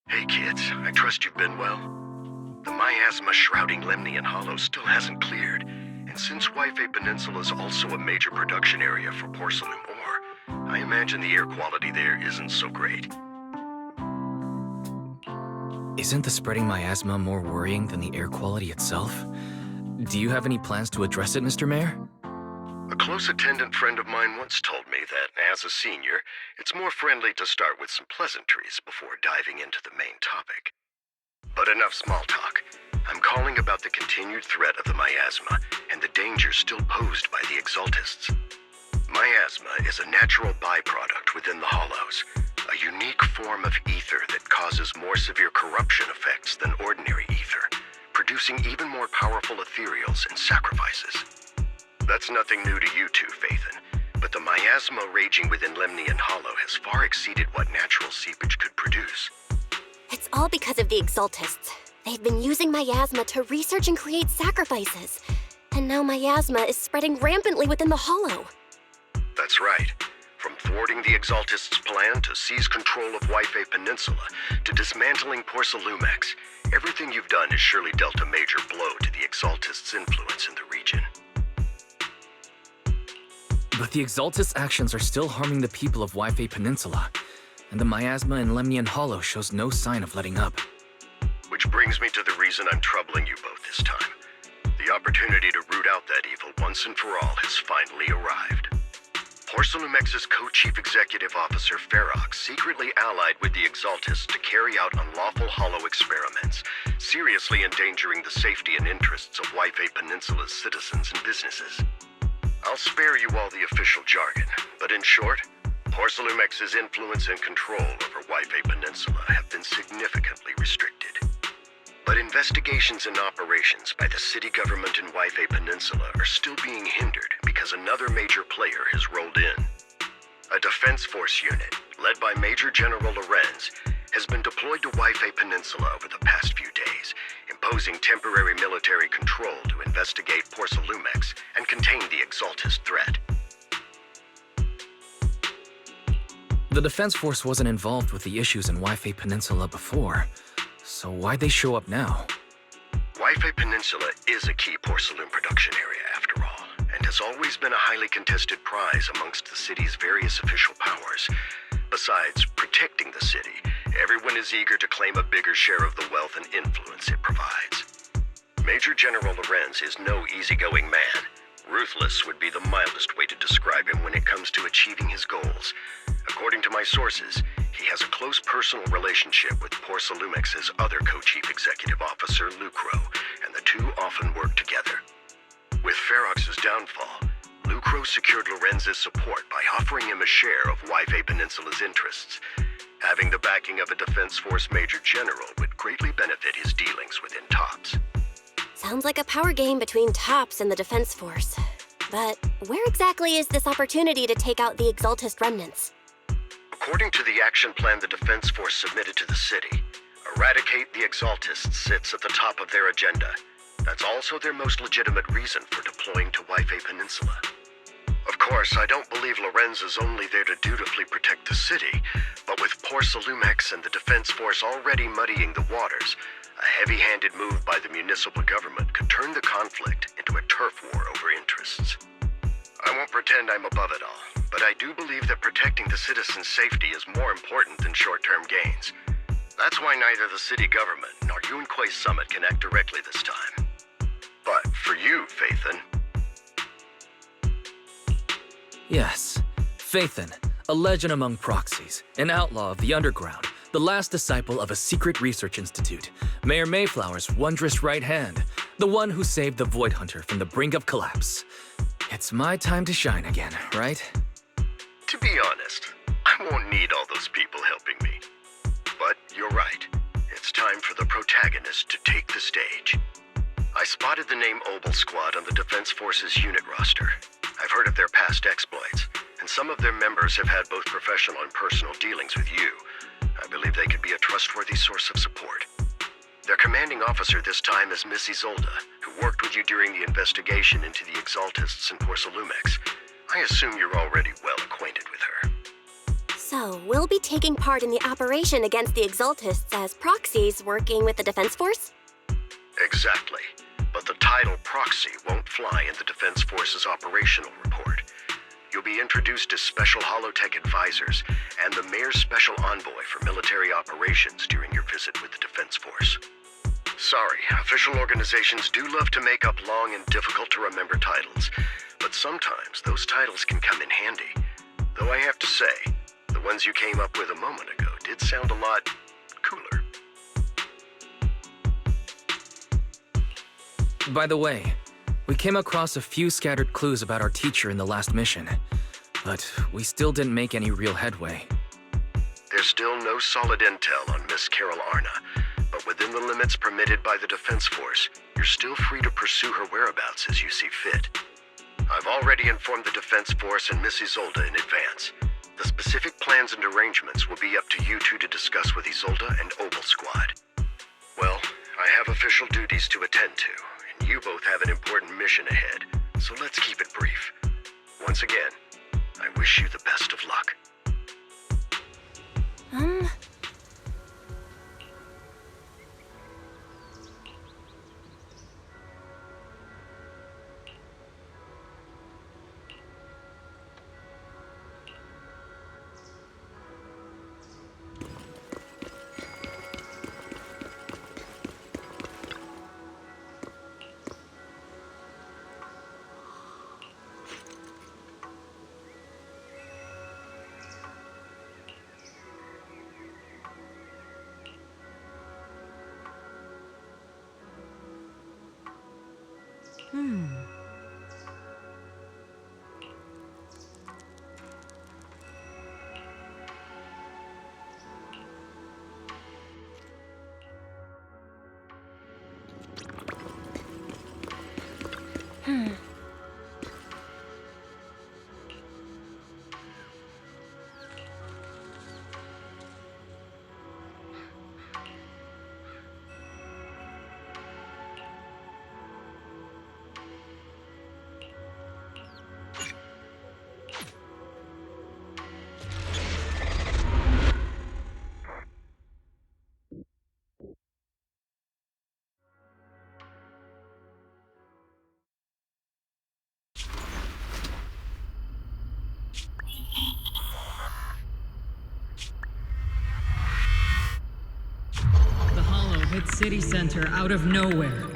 Hey kids, I trust you've been well. The miasma shrouding Lemnian Hollow still hasn't cleared, and since Wi-Fi Peninsula is also a major production area for porcelain ore, I imagine the air quality there isn't so great. Isn't the spreading miasma more worrying than the air quality itself? Do you have any plans to address it, Mr. Mayor? A close attendant friend of mine once told me that, as a senior, it's more friendly to start with some pleasantries before diving into the main topic. But enough small talk. I'm calling about the continued threat of the miasma and the danger still posed by the Exaltists. Miasma is a natural byproduct within the Hollows, a unique form of ether that causes more severe corruption effects than ordinary ether, producing even more powerful ethereals and sacrifices. That's nothing new to you two, Phaethon, but the miasma raging within Lemnian Hollow has far exceeded what natural seepage could produce. It's all because of the Exaltists. They've been using miasma to research and create sacrifices. And now miasma is spreading rampantly within the Hollow. That's right. From thwarting the Exaltists' plan to seize control of Wi-Fi Peninsula to dismantling Porcelumex, everything you've done has surely dealt a major blow to the Exaltists' influence in the region. But the Exaltist actions are still harming the people of Wi-Fi Peninsula, and the miasma in Lemnian Hollow shows no sign of letting up. Which brings me to the reason I'm troubling you both this time. The opportunity to root out that evil once and for all has finally arrived. Porcelumex's co-chief executive officer Ferox secretly allied with the Exaltists to carry out unlawful hollow experiments, seriously endangering the safety and interests of Wi-Fi Peninsula's citizens and businesses. I'll spare you all the official jargon, but in short, Porcelumex's influence and control over Wi-Fi Peninsula have been significantly restricted. But investigations and operations by the city government in Wi-Fi Peninsula are still being hindered because another major player has rolled in. A defense force unit, led by Major General Lorenz, has been deployed to Wi-Fi Peninsula over the past few days, imposing temporary military control to investigate Porcelumex and contain the Exaltist threat. The Defense Force wasn't involved with the issues in Wi-Fi Peninsula before, so why'd they show up now? Wi-Fi Peninsula is a key porcelain production area, after all, and has always been a highly contested prize amongst the city's various official powers. Besides protecting the city, everyone is eager to claim a bigger share of the wealth and influence it provides. Major General Lorenz is no easygoing man. Ruthless would be the mildest way to describe him when it comes to achieving his goals. According to my sources, he has a close personal relationship with Porcelumex's other co-chief executive officer, Lucro, and the two often work together. With Ferox's downfall, Lucro secured Lorenz's support by offering him a share of Wi-Fi Peninsula's interests. Having the backing of a Defense Force Major General would greatly benefit his dealings within TOPS. Sounds like a power game between TOPS and the Defense Force. But where exactly is this opportunity to take out the Exaltist remnants? According to the action plan the Defense Force submitted to the city, eradicate the Exaltists sits at the top of their agenda. That's also their most legitimate reason for deploying to Wi-Fi Peninsula. Of course, I don't believe Lorenz is only there to dutifully protect the city, but with Porcelumex and the Defense Force already muddying the waters, a heavy-handed move by the municipal government could turn the conflict into a turf war over interests. I won't pretend I'm above it all, but I do believe that protecting the citizens' safety is more important than short-term gains. That's why neither the city government nor Yunque's summit can act directly this time. But for you, Phaethon... Yes, Phaethon, a legend among proxies, an outlaw of the underground, the last disciple of a secret research institute, Mayor Mayflower's wondrous right hand, the one who saved the Void Hunter from the brink of collapse. It's my time to shine again, right? To be honest, I won't need all those people helping me. But you're right. It's time for the protagonist to take the stage. I spotted the name Obel Squad on the Defense Force's unit roster. I've heard of their past exploits, and some of their members have had both professional and personal dealings with you. I believe they could be a trustworthy source of support. Their commanding officer this time is Miss Isolde, who worked with you during the investigation into the Exaltists and Porcelumex. I assume you're already well acquainted with her. So, we'll be taking part in the operation against the Exaltists as proxies working with the Defense Force? Exactly. But the title proxy won't fly in the Defense Force's operational report. You'll be introduced as Special Holotech Advisors and the Mayor's Special Envoy for Military Operations during your visit with the Defense Force. Sorry, official organizations do love to make up long and difficult-to-remember titles, but sometimes those titles can come in handy. Though I have to say, the ones you came up with a moment ago did sound a lot cooler. By the way, we came across a few scattered clues about our teacher in the last mission, but we still didn't make any real headway. There's still no solid intel on Miss Carol Arna, but within the limits permitted by the Defense Force, you're still free to pursue her whereabouts as you see fit. I've already informed the Defense Force and Miss Isolde in advance. The specific plans and arrangements will be up to you two to discuss with Isolde and Obel Squad. Well, I have official duties to attend to, and you both have an important mission ahead, so let's keep it brief. Once again, I wish you the best of luck. Hit city center out of nowhere.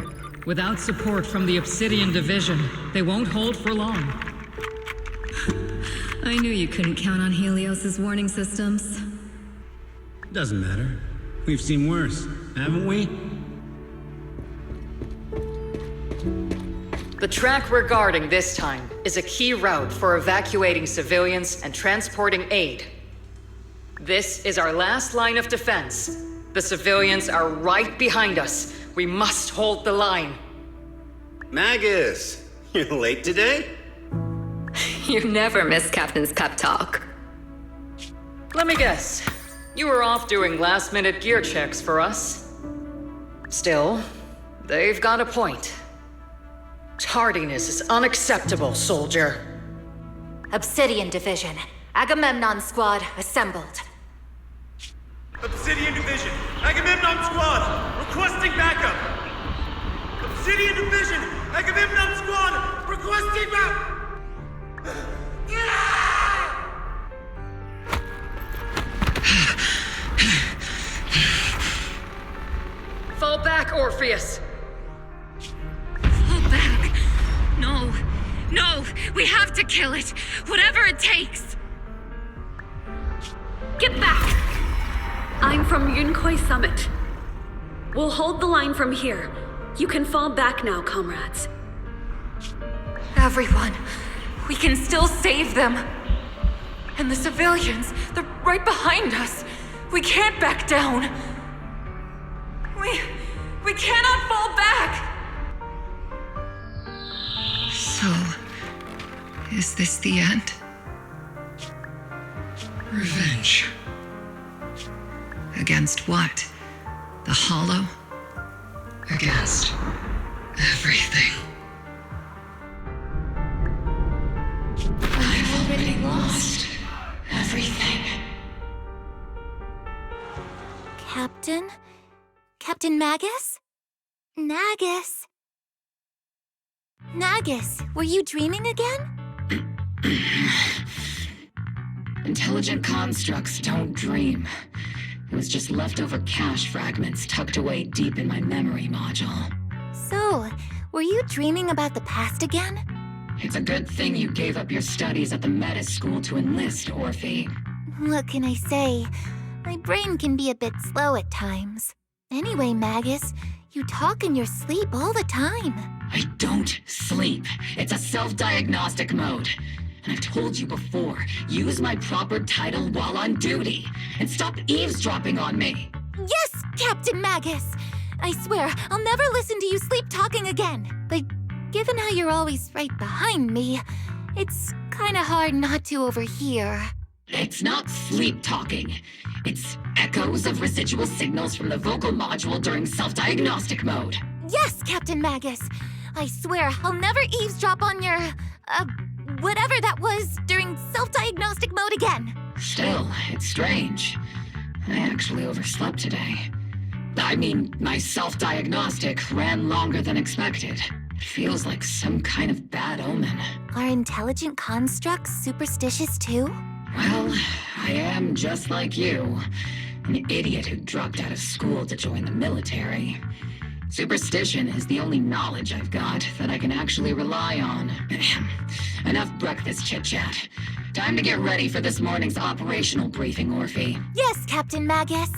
Without support from the Obsidian Division, they won't hold for long. I knew you couldn't count on Helios's warning systems. Doesn't matter. We've seen worse, haven't we? The track we're guarding this time is a key route for evacuating civilians and transporting aid. This is our last line of defense. The civilians are right behind us. We must hold the line. Magus, you're late today? You never miss Captain's pep talk. Let me guess. You were off doing last-minute gear checks for us. Still, they've got a point. Tardiness is unacceptable, soldier. Obsidian Division. Agamemnon Squad assembled. Obsidian Division, Agamemnon Squad, requesting backup! Obsidian Division, Agamemnon Squad, requesting Fall back, Orpheus! Fall back! No! No! We have to kill it! Whatever it takes! Get back! I'm from Yunkoi Summit. We'll hold the line from here. You can fall back now, comrades. Everyone, we can still save them. And the civilians, they're right behind us. We can't back down. We cannot fall back! So, is this the end? Revenge. Against what? The Hollow? Against everything. already lost everything. Captain? Captain Magus? Nagus? Nagus, were you dreaming again? Intelligent constructs don't dream. It was just leftover cache fragments tucked away deep in my memory module. So, were you dreaming about the past again? It's a good thing you gave up your studies at the Meta School to enlist, Orphe. What can I say? My brain can be a bit slow at times. Anyway, Magus, you talk in your sleep all the time. I don't sleep. It's a self-diagnostic mode. And I've told you before, use my proper title while on duty. And stop eavesdropping on me. Yes, Captain Magus! I swear, I'll never listen to you sleep talking again. But given how you're always right behind me, it's kinda hard not to overhear. It's not sleep talking. It's echoes of residual signals from the vocal module during self-diagnostic mode. Yes, Captain Magus! I swear, I'll never eavesdrop on your, whatever that was during self-diagnostic mode again. Still, it's strange. I actually overslept today. I mean, my self-diagnostic ran longer than expected. It feels like some kind of bad omen. Are intelligent constructs superstitious too? Well, I am just like you. An idiot who dropped out of school to join the military. Superstition is the only knowledge I've got that I can actually rely on. Enough breakfast chit-chat. Time to get ready for this morning's operational briefing, Orphe. Yes, Captain Magus.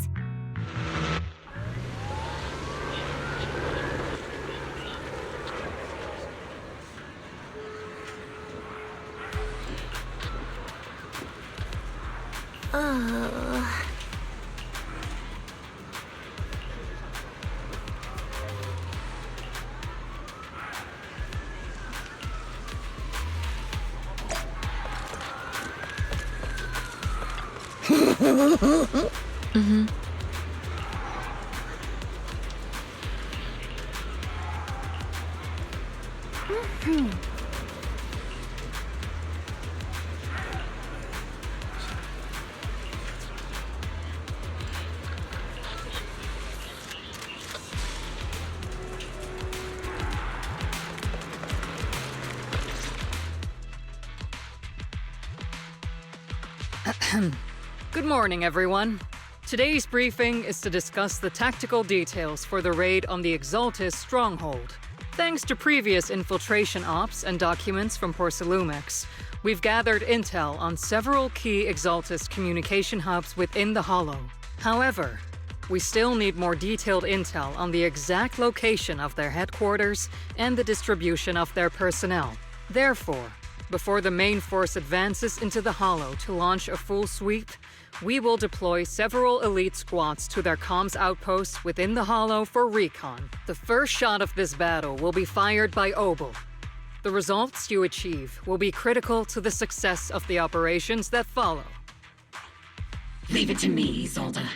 Good morning, everyone. Today's briefing is to discuss the tactical details for the raid on the Exaltus stronghold. Thanks to previous infiltration ops and documents from Porcelumex, we've gathered intel on several key Exaltus communication hubs within the Hollow. However, we still need more detailed intel on the exact location of their headquarters and the distribution of their personnel. Therefore, before the main force advances into the Hollow to launch a full sweep, we will deploy several elite squads to their comms outposts within the Hollow for recon. The first shot of this battle will be fired by Obel. The results you achieve will be critical to the success of the operations that follow. Leave it to me, Isolde.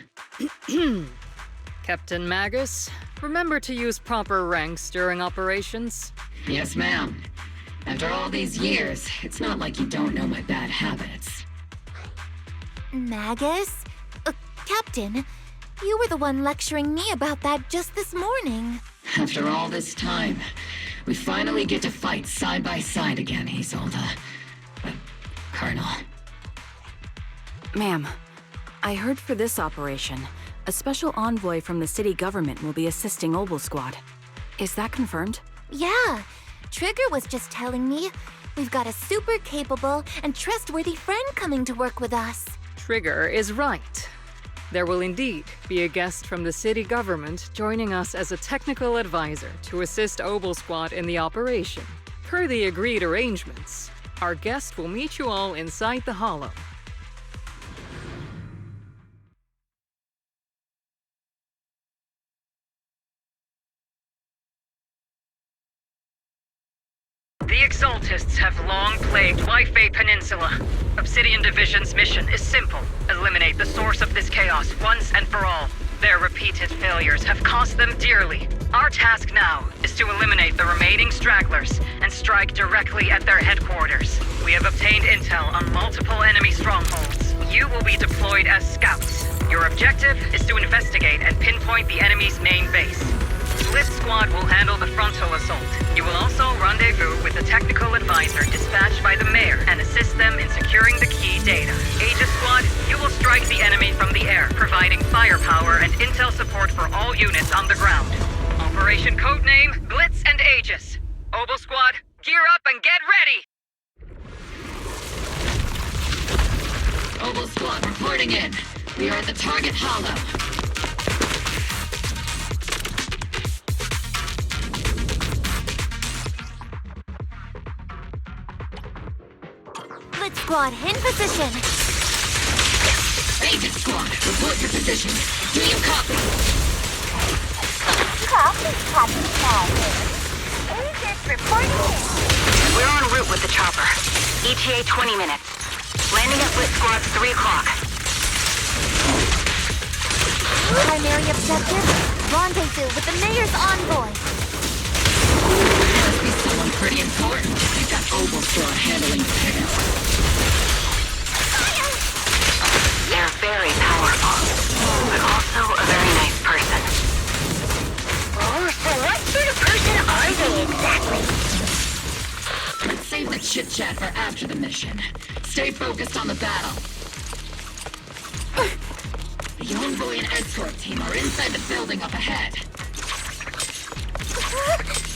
Captain Magus, remember to use proper ranks during operations? Yes, ma'am. After all these years, it's not like you don't know my bad habits. Magus? Captain, you were the one lecturing me about that just this morning. After all this time, we finally get to fight side by side again, Isolde. Colonel. Ma'am, I heard for this operation, a special envoy from the city government will be assisting Obel Squad. Is that confirmed? Yeah, Trigger was just telling me. We've got a super capable and trustworthy friend coming to work with us. Trigger is right. There will indeed be a guest from the city government joining us as a technical advisor to assist Obel Squad in the operation. Per the agreed arrangements, our guest will meet you all inside the Hollow. The Exaltists have long plagued Wi-Fi Peninsula. Obsidian Division's mission is simple. Eliminate the source of this chaos once and for all. Their repeated failures have cost them dearly. Our task now is to eliminate the remaining stragglers and strike directly at their headquarters. We have obtained intel on multiple enemy strongholds. You will be deployed as scouts. Your objective is to investigate and pinpoint the enemy's main base. Blitz Squad will handle the frontal assault. You will also rendezvous with a technical advisor dispatched by the mayor and assist them in securing the key data. Aegis Squad, you will strike the enemy from the air, providing firepower and intel support for all units on the ground. Operation codename Blitz and Aegis. Obel Squad, gear up and get ready! Obel Squad reporting in. We are at the target hollow. Blitz Squad, in position. Aegis Squad, report your position. Do you copy? Copy, Captain Maggie. Aegis reporting in. We're en route with the chopper. ETA 20 minutes. Landing at Blitz Squad's 3 o'clock. Primary objective, rendezvous with the mayor's envoy. Must be someone pretty important. You've got Obel Squad handling the pickup. They're very powerful, but also a very nice person. Oh, so what sort of person are they exactly? Let's save the chit-chat for after the mission. Stay focused on the battle. The envoy and escort team are inside the building up ahead.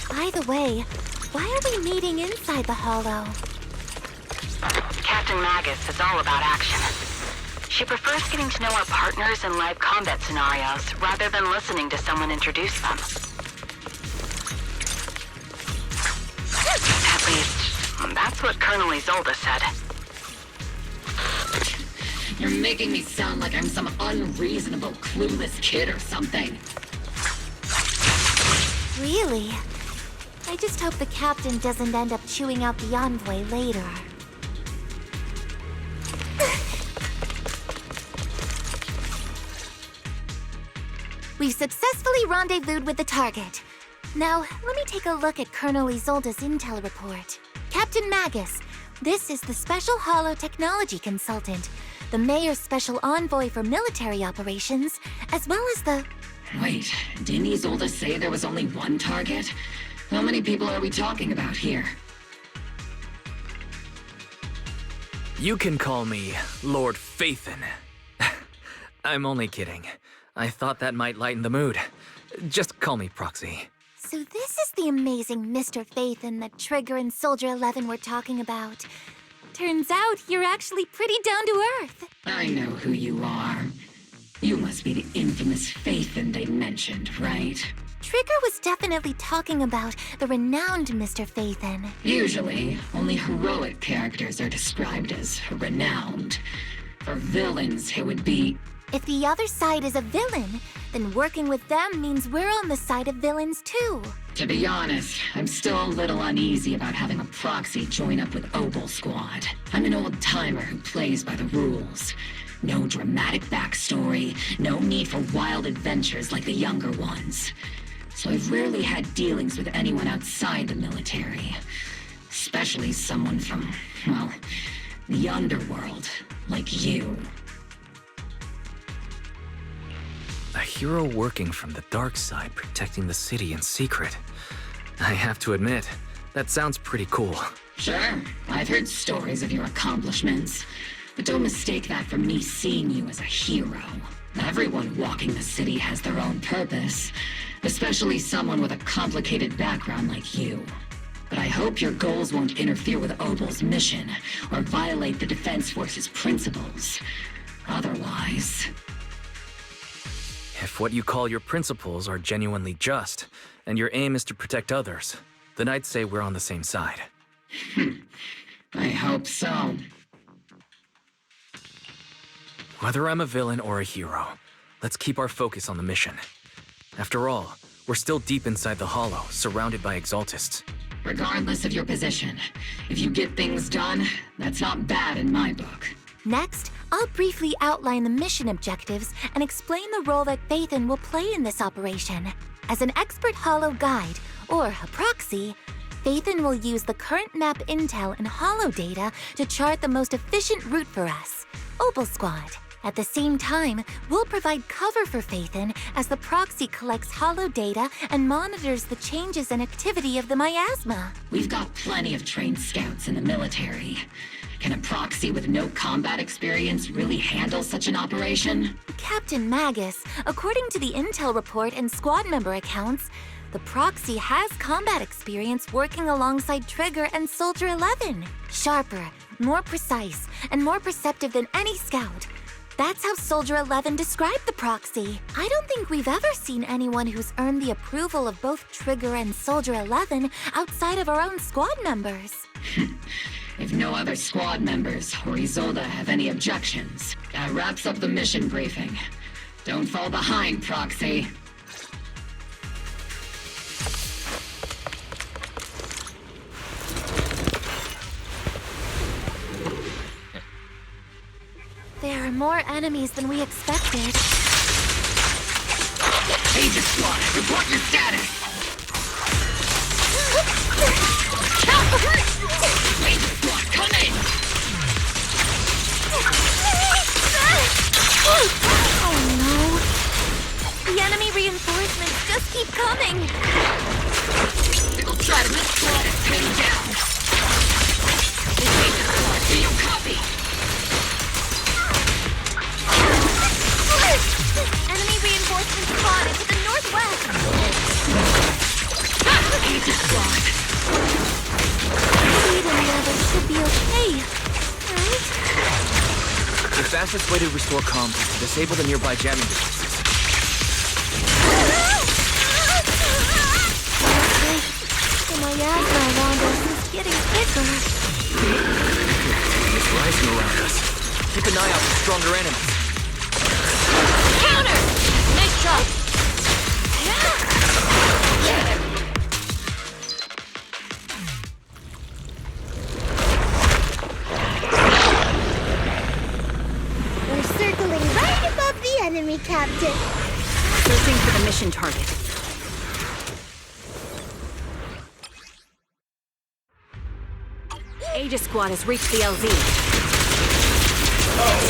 By the way, why are we meeting inside the hollow? Captain Magus is all about action. She prefers getting to know our partners in live combat scenarios rather than listening to someone introduce them. At least, that's what Colonel Isolde said. You're making me sound like I'm some unreasonable, clueless kid or something. Really? I just hope the captain doesn't end up chewing out the envoy later. We've successfully rendezvoused with the target. Now, let me take a look at Colonel Isolde's intel report. Captain Magus, this is the Special Hollow Technology Consultant, the Mayor's Special Envoy for Military Operations, as well as the... Wait, didn't Isolde say there was only one target? How many people are we talking about here? You can call me Lord Phaethon. I'm only kidding. I thought that might lighten the mood. Just call me Proxy. So this is the amazing Mr. Phaethon that Trigger and Soldier 11 were talking about. Turns out you're actually pretty down to earth. I know who you are. You must be the infamous Phaethon they mentioned, right? Trigger was definitely talking about the renowned Mr. Phaethon. Usually, only heroic characters are described as renowned. For villains, it would be... If the other side is a villain, then working with them means we're on the side of villains too. To be honest, I'm still a little uneasy about having a proxy join up with Obel Squad. I'm an old-timer who plays by the rules. No dramatic backstory, no need for wild adventures like the younger ones. So I've rarely had dealings with anyone outside the military. Especially someone from, well, the underworld, like you. A hero working from the dark side, protecting the city in secret. I have to admit, that sounds pretty cool. Sure, I've heard stories of your accomplishments. But don't mistake that for me seeing you as a hero. Everyone walking the city has their own purpose, especially someone with a complicated background like you. But I hope your goals won't interfere with Obel's mission or violate the Defense Force's principles. Otherwise... If what you call your principles are genuinely just, and your aim is to protect others, then I'd say we're on the same side. I hope so. Whether I'm a villain or a hero, let's keep our focus on the mission. After all, we're still deep inside the Hollow, surrounded by Exaltists. Regardless of your position, if you get things done, that's not bad in my book. Next, I'll briefly outline the mission objectives and explain the role that Phaethon will play in this operation. As an expert holo guide, or a proxy, Phaethon will use the current map intel and holo data to chart the most efficient route for us, Opal Squad. At the same time, we'll provide cover for Phaethon as the proxy collects holo data and monitors the changes and activity of the miasma. We've got plenty of trained scouts in the military. Can a proxy with no combat experience really handle such an operation? Captain Magus, according to the intel report and squad member accounts, the proxy has combat experience working alongside Trigger and Soldier 11. Sharper, more precise, and more perceptive than any scout. That's how Soldier 11 described the proxy. I don't think we've ever seen anyone who's earned the approval of both Trigger and Soldier 11 outside of our own squad members. If no other squad members or Isolde have any objections, that wraps up the mission briefing. Don't fall behind, Proxy. There are more enemies than we expected. Aegis Squad, report your status! Aegis Squad, come in! Oh no! The enemy reinforcements just keep coming! They'll try to make squad is pinned down! Aegis Squad, do you copy? Enemy reinforcements spotted to the northwest! Aegis Squad! Speed and the others should be okay, right? The fastest way to restore comms is to disable the nearby jamming devices. The miasma around us is getting thicker. It's rising around us. Keep an eye out for stronger enemies. Counter! Nice shot! We're circling right above the enemy, Captain. Searching for the mission target. Aegis Squad has reached the LZ.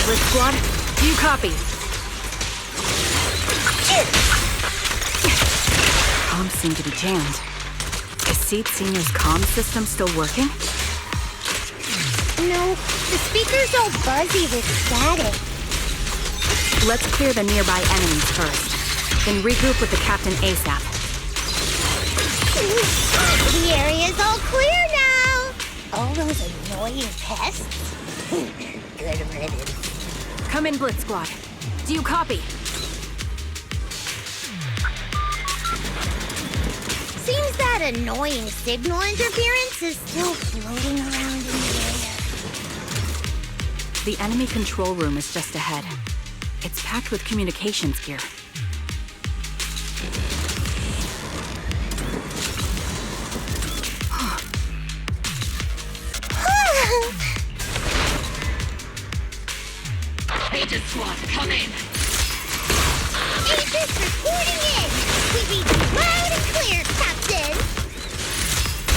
Split Squad, do you copy? Comms seem to be jammed. Is Seed Senior's comm system still working? No, the speaker's all buzzy with static. Let's clear the nearby enemies first, then regroup with the Captain ASAP. The area's all clear now. All those annoying pests? Good riddance. Come in, Blitz Squad. Do you copy? Seems that annoying signal interference is still floating around in the air. The enemy control room is just ahead. It's packed with communications gear. Aegis Squad, come in! Aegis reporting in! We read you loud and clear, Captain!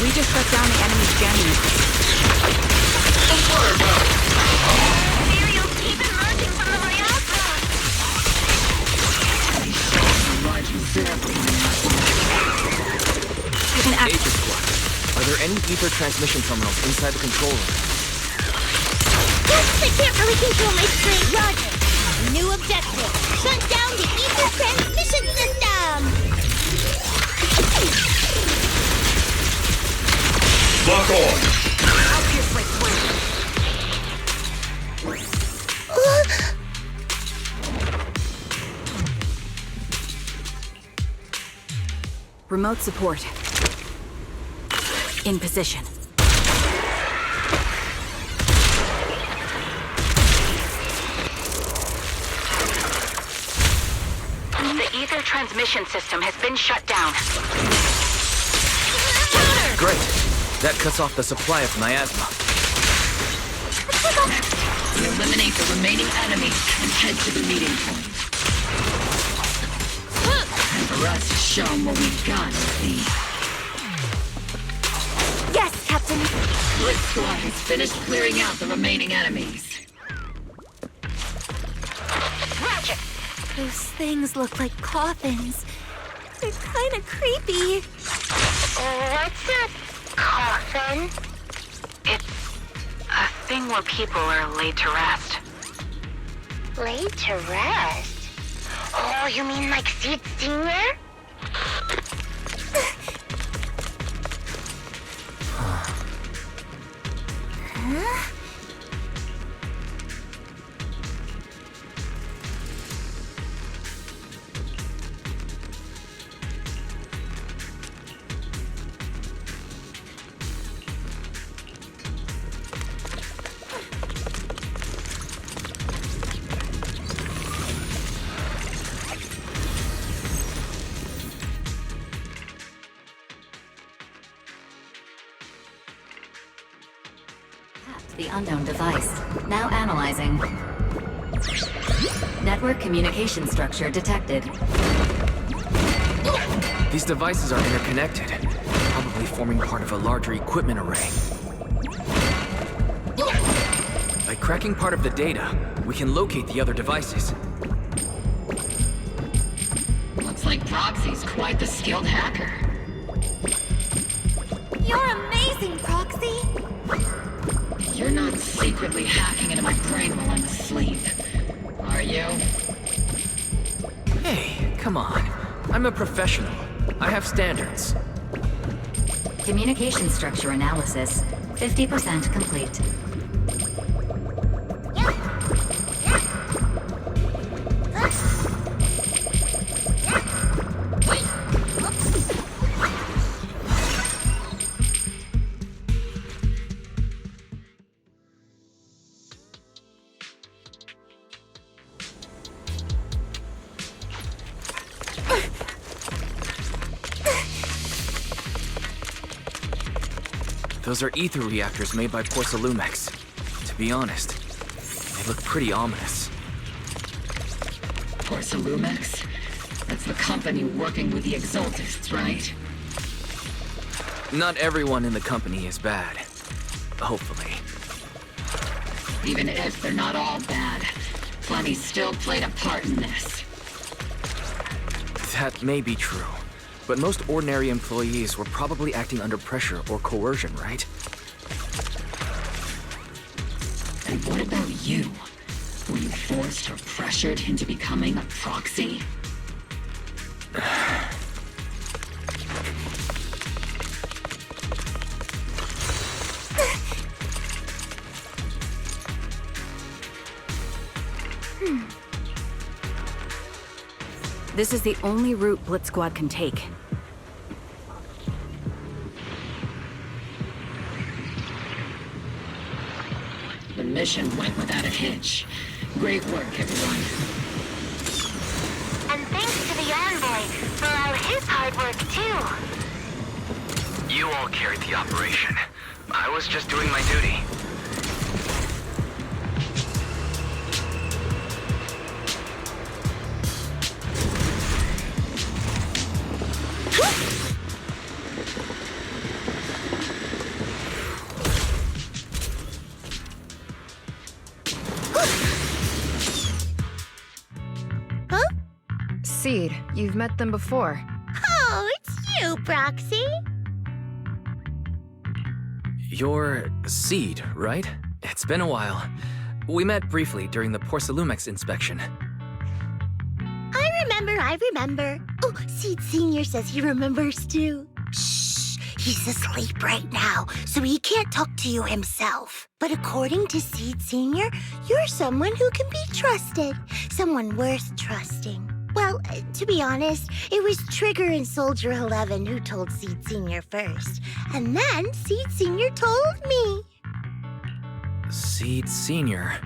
We just shut down the enemy's jamming. Materials keep emerging from the miasma! Aegis Squad, are there any ether transmission terminals inside the control room? Oops, I can't really control my screen. Roger. New objective. Shut down the ether transmission system! Lock on! I'll pierce my swing. Remote support. In position. The ether transmission system has been shut down. Great. That cuts off the supply of miasma. We eliminate the remaining enemies and head to the meeting point. And for us to show them what we've got, see. Yes, Captain. Blitz Squad has finished clearing out the remaining enemies. Roger. Those things look like coffins. They're kind of creepy. What's a coffin? It's a thing where people are laid to rest. Laid to rest? Oh, you mean like Seed Senior? Huh? The unknown device. Now analyzing. Network communication structure detected. These devices are interconnected, probably forming part of a larger equipment array. By cracking part of the data, we can locate the other devices. Looks like Proxy's quite the skilled hacker. You're amazing, Proxy. You're not secretly hacking into my brain while I'm asleep, are you? Hey, come on. I'm a professional. I have standards. Communication structure analysis. 50% complete. Those are ether reactors made by Porcelumex. To be honest, they look pretty ominous. Porcelumex? That's the company working with the Exaltists, right? Not everyone in the company is bad. Hopefully. Even if they're not all bad, plenty still played a part in this. That may be true. But most ordinary employees were probably acting under pressure or coercion, right? And what about you? Were you forced or pressured into becoming a proxy? This is the only route Blitz Squad can take. The mission went without a hitch. Great work, everyone. And thanks to the Envoy for all his hard work, too. You all carried the operation. I was just doing my duty. Seed, you've met them before. Oh, it's you, Proxy. You're Seed, right? It's been a while. We met briefly during the Porcelumex inspection. I remember. Oh, Seed Senior says he remembers too. Shh, he's asleep right now, so he can't talk to you himself. But according to Seed Senior, you're someone who can be trusted. Someone worth trusting. Well, to be honest, it was Trigger and Soldier 11 who told Seed Senior first. And then Seed Senior told me. Seed Senior?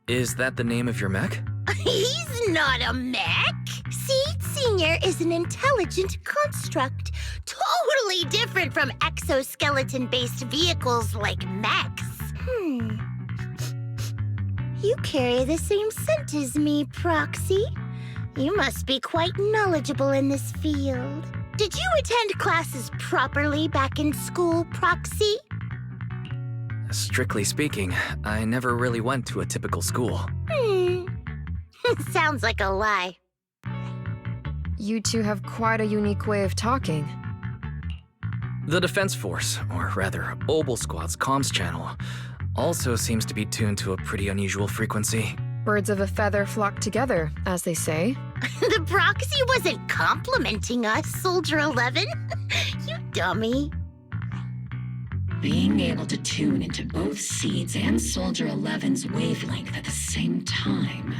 Is that the name of your mech? He's not a mech. Seed Senior is an intelligent construct, totally different from X exoskeleton-based vehicles like mechs. You carry the same scent as me, Proxy. You must be quite knowledgeable in this field. Did you attend classes properly back in school, Proxy? Strictly speaking, I never really went to a typical school. Sounds like a lie. You two have quite a unique way of talking. The Defense Force, or rather, Obel Squad's comms channel, also seems to be tuned to a pretty unusual frequency. Birds of a feather flock together, as they say. The Proxy wasn't complimenting us, Soldier 11. You dummy. Being able to tune into both Seeds and Soldier 11's wavelength at the same time,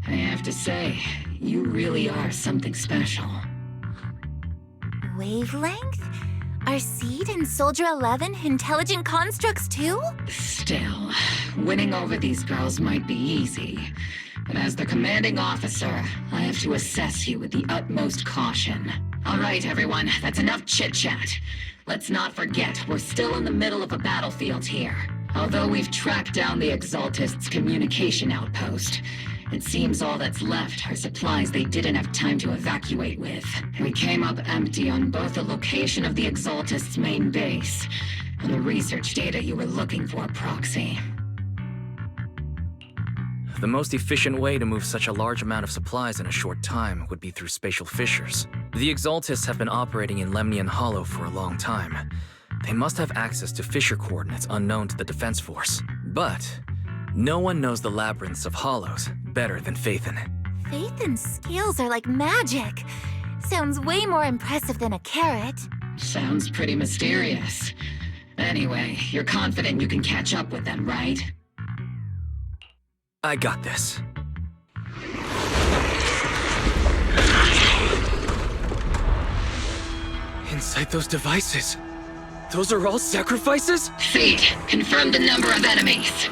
I have to say, you really are something special. Wavelength? Are Seed and Soldier 11 intelligent constructs too? Still, winning over these girls might be easy. But as the commanding officer, I have to assess you with the utmost caution. All right, everyone, that's enough chit-chat. Let's not forget, we're still in the middle of a battlefield here. Although we've tracked down the Exaltists' communication outpost, it seems all that's left are supplies they didn't have time to evacuate with. We came up empty on both the location of the Exaltists' main base and the research data you were looking for, Proxy. The most efficient way to move such a large amount of supplies in a short time would be through spatial fissures. The Exaltists have been operating in Lemnian Hollow for a long time. They must have access to fissure coordinates unknown to the Defense Force. But no one knows the labyrinths of hollows better than Phaethon. Phaethon's skills are like magic. Sounds way more impressive than a carrot. Sounds pretty mysterious. Anyway, you're confident you can catch up with them, right? I got this. Inside those devices, those are all sacrifices? Seed, confirm the number of enemies.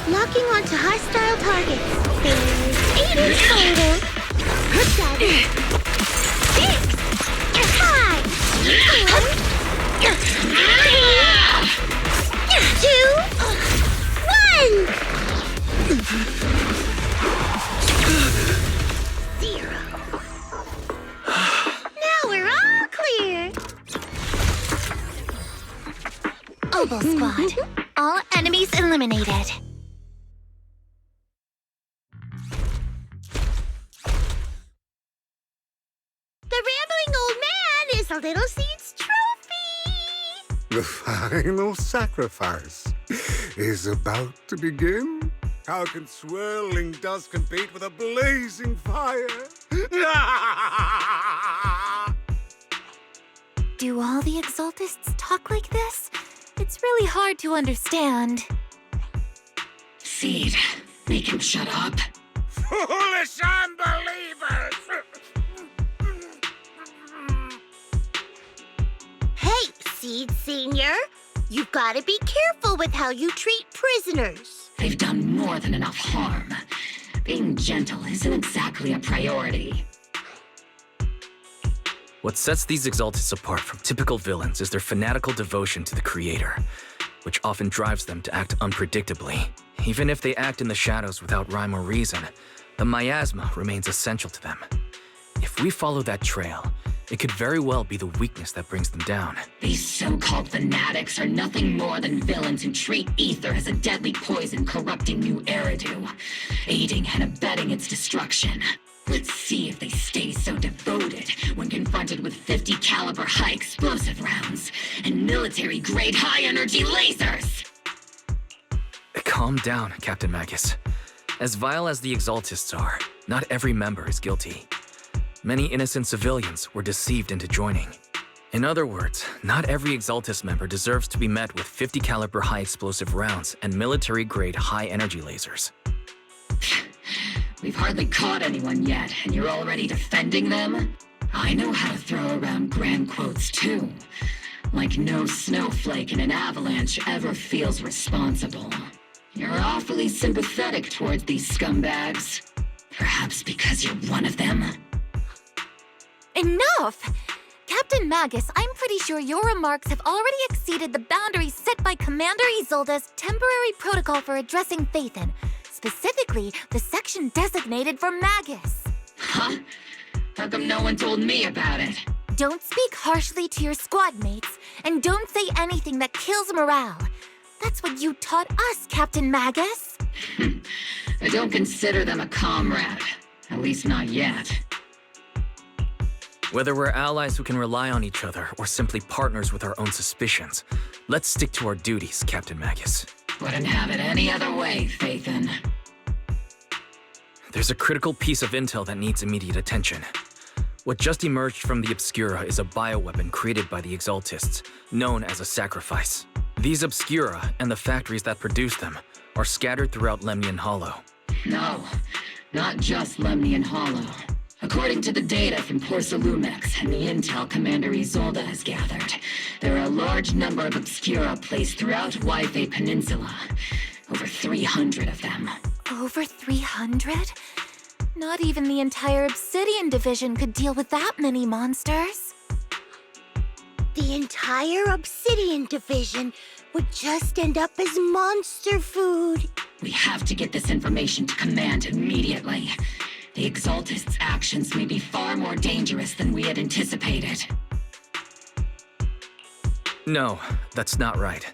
Locking onto hostile targets. There's 8 in total. 7, 6, 5, 4, 2, 1. 0. Now we're all clear. Obel Squad. All enemies eliminated. The rambling old man is a Little Seed's trophy. The final sacrifice is about to begin. How can swirling dust compete with a blazing fire? Do all the Exaltists talk like this? It's really hard to understand. Seed, make him shut up. Foolish unbelievers! Hey, Seed Senior. You've got to be careful with how you treat prisoners. They've done more than enough harm. Being gentle isn't exactly a priority. What sets these Exaltists apart from typical villains is their fanatical devotion to the Creator, which often drives them to act unpredictably. Even if they act in the shadows without rhyme or reason, the miasma remains essential to them. If we follow that trail, it could very well be the weakness that brings them down. These so-called fanatics are nothing more than villains who treat ether as a deadly poison corrupting new Eridu, aiding and abetting its destruction. Let's see if they stay so devoted when confronted with 50 caliber high explosive rounds and military-grade high-energy lasers! Calm down, Captain Magus. As vile as the Exaltists are, not every member is guilty. Many innocent civilians were deceived into joining. In other words, not every Exaltist member deserves to be met with 50 caliber high explosive rounds and military-grade high-energy lasers. We've hardly caught anyone yet, and you're already defending them? I know how to throw around grand quotes too. Like no snowflake in an avalanche ever feels responsible. You're awfully sympathetic towards these scumbags. Perhaps because you're one of them? Enough! Captain Captain Magus, I'm pretty sure your remarks have already exceeded the boundaries set by Commander Isolde's temporary protocol for addressing Phaethon, specifically the section designated for Magus. Huh? How come no one told me about it? Don't speak harshly to your squad mates, and don't say anything that kills morale. That's what you taught us, Captain Magus. I don't consider them a comrade. At least not yet. Whether we're allies who can rely on each other or simply partners with our own suspicions, let's stick to our duties, Captain Magus. Wouldn't have it any other way, Phaethon. There's a critical piece of intel that needs immediate attention. What just emerged from the Obscura is a bioweapon created by the Exaltists, known as a sacrifice. These Obscura, and the factories that produce them, are scattered throughout Lemnian Hollow. No, not just Lemnian Hollow. According to the data from Porsalumex and the intel Commander Isolde has gathered, there are a large number of Obscura placed throughout Yphae Peninsula. Over 300 of them. Over 300? Not even the entire Obsidian Division could deal with that many monsters. The entire Obsidian Division would just end up as monster food. We have to get this information to Command immediately. The Exaltists' actions may be far more dangerous than we had anticipated. No, that's not right.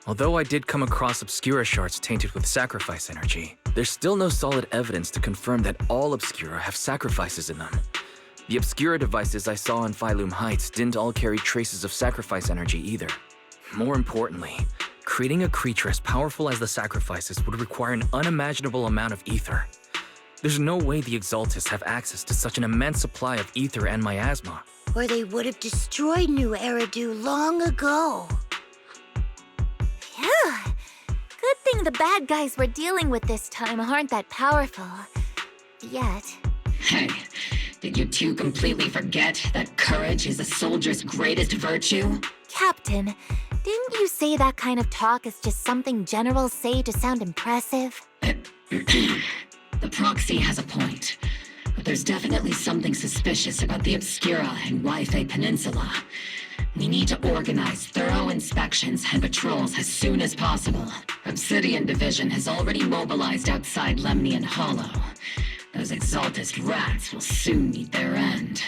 Although I did come across Obscura shards tainted with sacrifice energy, there's still no solid evidence to confirm that all Obscura have sacrifices in them. The Obscura devices I saw in Phylum Heights didn't all carry traces of sacrifice energy either. More importantly, creating a creature as powerful as the sacrifices would require an unimaginable amount of ether. There's no way the Exaltists have access to such an immense supply of ether and miasma. Or they would have destroyed New Eridu long ago. Yeah. Good thing the bad guys we're dealing with this time aren't that powerful. Yet. Hey, did you two completely forget that courage is a soldier's greatest virtue? Captain, didn't you say that kind of talk is just something generals say to sound impressive? The proxy has a point, but there's definitely something suspicious about the Obscura and Yphae Peninsula. We need to organize thorough inspections and patrols as soon as possible. Obsidian Division has already mobilized outside Lemnian Hollow. Those Exaltist rats will soon meet their end.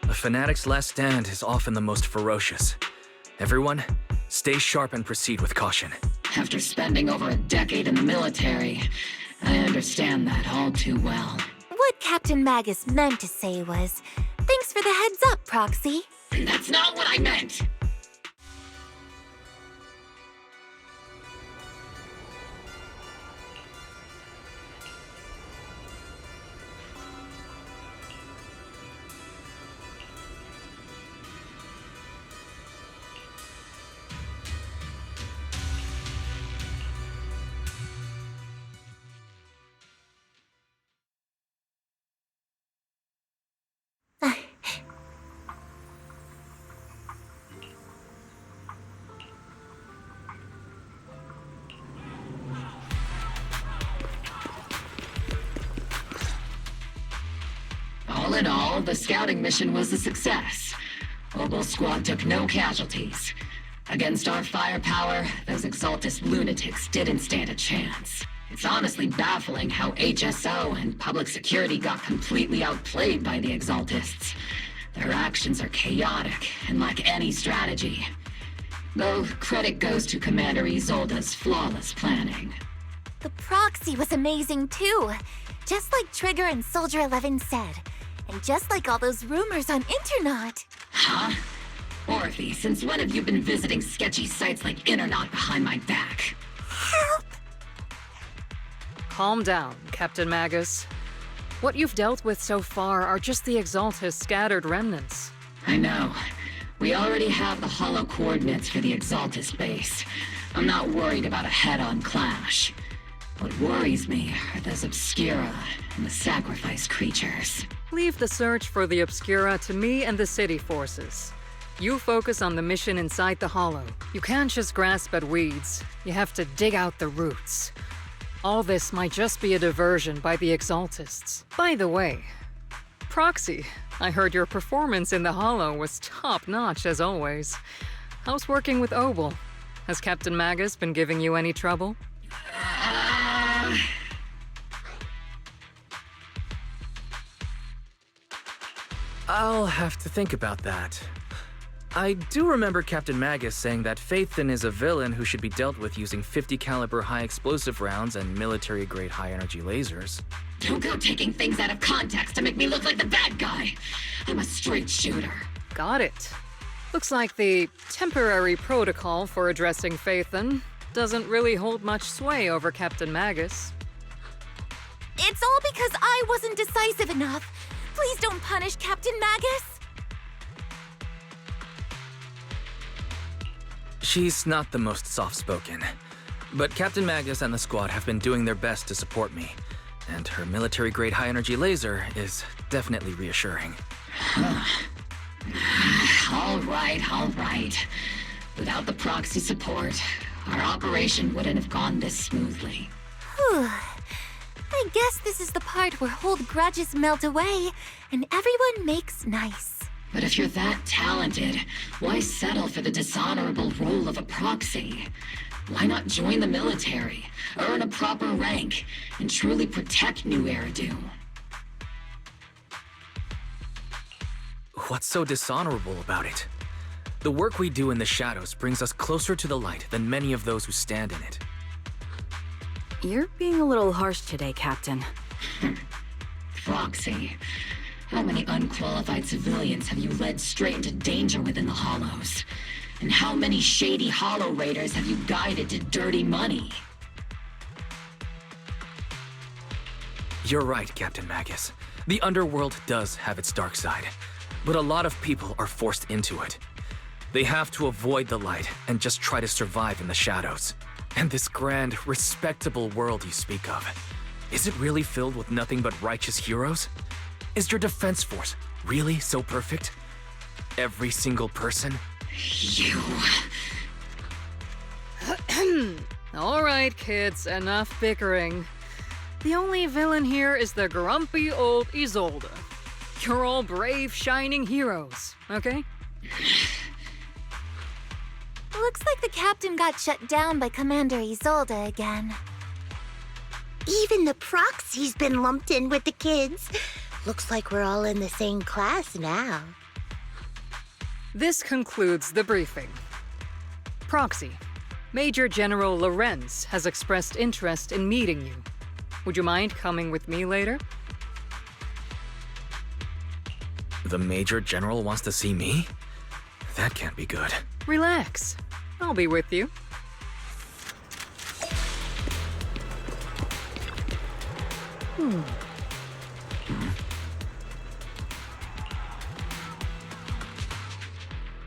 A fanatic's last stand is often the most ferocious. Everyone, stay sharp and proceed with caution. After spending over a decade in the military, I understand that all too well. What Captain Magus meant to say was, thanks for the heads up, Proxy. That's not what I meant! All in all, the scouting mission was a success. Obel Squad took no casualties. Against our firepower, those Exaltist lunatics didn't stand a chance. It's honestly baffling how HSO and public security got completely outplayed by the Exaltists. Their actions are chaotic and lack any strategy. Though credit goes to Commander Isolde's flawless planning. The proxy was amazing too. Just like Trigger and Soldier 11 said. And just like all those rumors on Internet. Huh? Orphe, since when have you been visiting sketchy sites like Internet behind my back? Help! Calm down, Captain Magus. What you've dealt with so far are just the Exaltist scattered remnants. I know. We already have the hollow coordinates for the Exaltist base. I'm not worried about a head-on clash. What worries me are those Obscura and the sacrifice creatures. Leave the search for the Obscura to me and the city forces. You focus on the mission inside the Hollow. You can't just grasp at weeds. You have to dig out the roots. All this might just be a diversion by the Exaltists. By the way, Proxy, I heard your performance in the Hollow was top-notch as always. How's working with Obel? Has Captain Magus been giving you any trouble? I'll have to think about that. I do remember Captain Magus saying that Phaethon is a villain who should be dealt with using 50 caliber high explosive rounds and military-grade high-energy lasers. Don't go taking things out of context to make me look like the bad guy. I'm a straight shooter. Got it. Looks like the temporary protocol for addressing Phaethon doesn't really hold much sway over Captain Magus. It's all because I wasn't decisive enough. Please don't punish Captain Magus. She's not the most soft-spoken, but Captain Magus and the squad have been doing their best to support me, and her military-grade high-energy laser is definitely reassuring. All right. Without the proxy support, our operation wouldn't have gone this smoothly. Whew. I guess this is the part where old grudges melt away and everyone makes nice. But if you're that talented, why settle for the dishonorable role of a proxy? Why not join the military, earn a proper rank, and truly protect New Eridu? What's so dishonorable about it? The work we do in the shadows brings us closer to the light than many of those who stand in it. You're being a little harsh today, Captain. Proxy. How many unqualified civilians have you led straight into danger within the Hollows? And how many shady Hollow Raiders have you guided to dirty money? You're right, Captain Magus. The underworld does have its dark side, but a lot of people are forced into it. They have to avoid the light and just try to survive in the shadows. And this grand, respectable world you speak of, is it really filled with nothing but righteous heroes? Is your defense force really so perfect? Every single person? You... All right, kids, enough bickering. The only villain here is the grumpy old Isolde. You're all brave, shining heroes, okay? Looks like the captain got shut down by Commander Isolde again. Even the proxy's been lumped in with the kids. Looks like we're all in the same class now. This concludes the briefing. Proxy, Major General Lorenz has expressed interest in meeting you. Would you mind coming with me later? The Major General wants to see me? That can't be good. Relax. I'll be with you.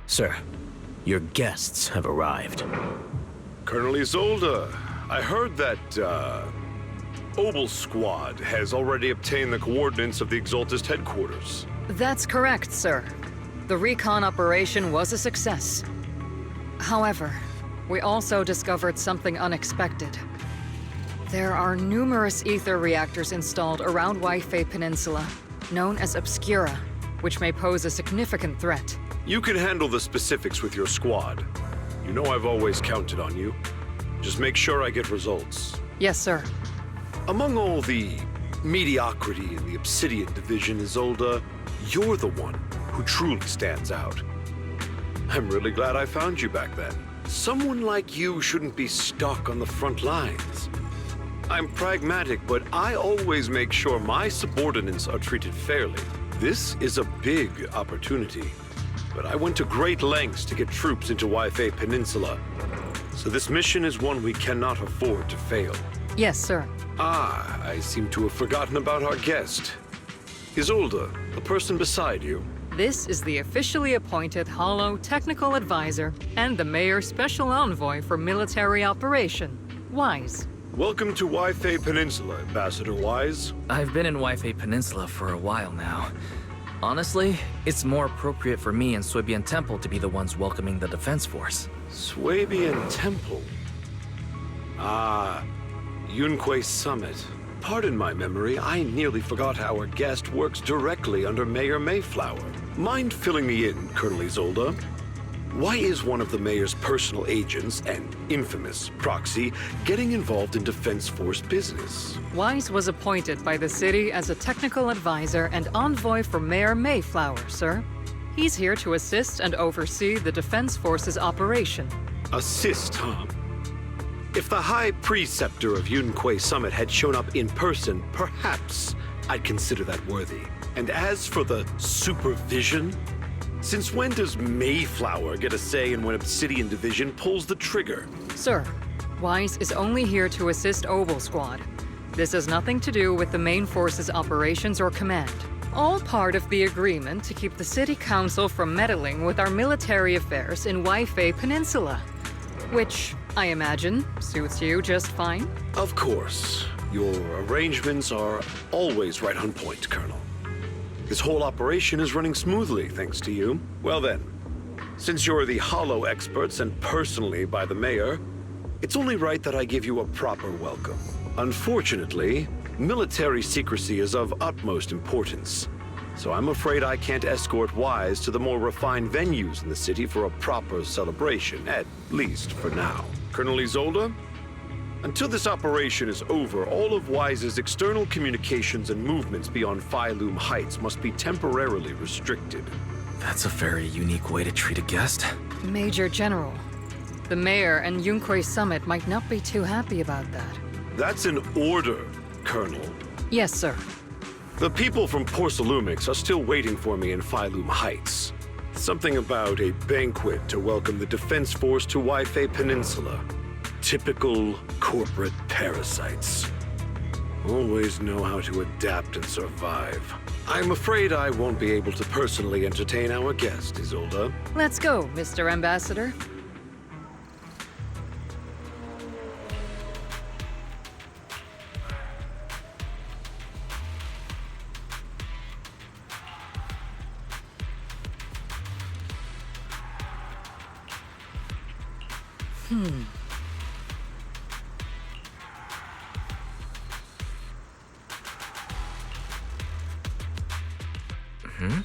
Sir, your guests have arrived. Colonel Isolde, I heard that, Obel Squad has already obtained the coordinates of the Exaltist headquarters. That's correct, sir. The recon operation was a success. However, we also discovered something unexpected. There are numerous ether reactors installed around Waifei Peninsula, known as Obscura, which may pose a significant threat. You can handle the specifics with your squad. You know I've always counted on you. Just make sure I get results. Yes, sir. Among all the mediocrity in the Obsidian division, Isolde, you're the one who truly stands out. I'm really glad I found you back then. Someone like you shouldn't be stuck on the front lines. I'm pragmatic, but I always make sure my subordinates are treated fairly. This is a big opportunity, but I went to great lengths to get troops into Waifei Peninsula. So this mission is one we cannot afford to fail. Yes, sir. Ah, I seem to have forgotten about our guest. Isolde, the person beside you. This is the officially appointed Hollow Technical Advisor and the Mayor's Special Envoy for Military Operation, Wise. Welcome to Waifei Peninsula, Ambassador Wise. I've been in Waifei Peninsula for a while now. Honestly, it's more appropriate for me and Swabian Temple to be the ones welcoming the Defense Force. Swabian Temple? Ah, Yunquei Summit. Pardon my memory, I nearly forgot our guest works directly under Mayor Mayflower. Mind filling me in, Colonel Isolde? Why is one of the mayor's personal agents, an infamous proxy, getting involved in Defense Force business? Wise was appointed by the city as a technical advisor and envoy for Mayor Mayflower, sir. He's here to assist and oversee the Defense Force's operation. Assist, huh? If the High Preceptor of Yunquay Summit had shown up in person, perhaps I'd consider that worthy. And as for the supervision, since when does Mayflower get a say in when Obsidian Division pulls the trigger? Sir, Wise is only here to assist Oval Squad. This has nothing to do with the main force's operations or command. All part of the agreement to keep the City Council from meddling with our military affairs in Waifei Peninsula. Which, I imagine, suits you just fine? Of course. Your arrangements are always right on point, Colonel. This whole operation is running smoothly, thanks to you. Well then, since you're the holo experts and personally by the mayor, it's only right that I give you a proper welcome. Unfortunately, military secrecy is of utmost importance, so I'm afraid I can't escort Wise to the more refined venues in the city for a proper celebration, at least for now. Colonel Isolde? Until this operation is over, all of Wise's external communications and movements beyond Phylum Heights must be temporarily restricted. That's a very unique way to treat a guest. Major General, the mayor and Yunquay Summit might not be too happy about that. That's an order, Colonel. Yes, sir. The people from Porcelumix are still waiting for me in Phylum Heights. Something about a banquet to welcome the Defense Force to Waifei Peninsula. Typical corporate parasites. Always know how to adapt and survive. I'm afraid I won't be able to personally entertain our guest, Isolde. Let's go, Mr. Ambassador. Hmm?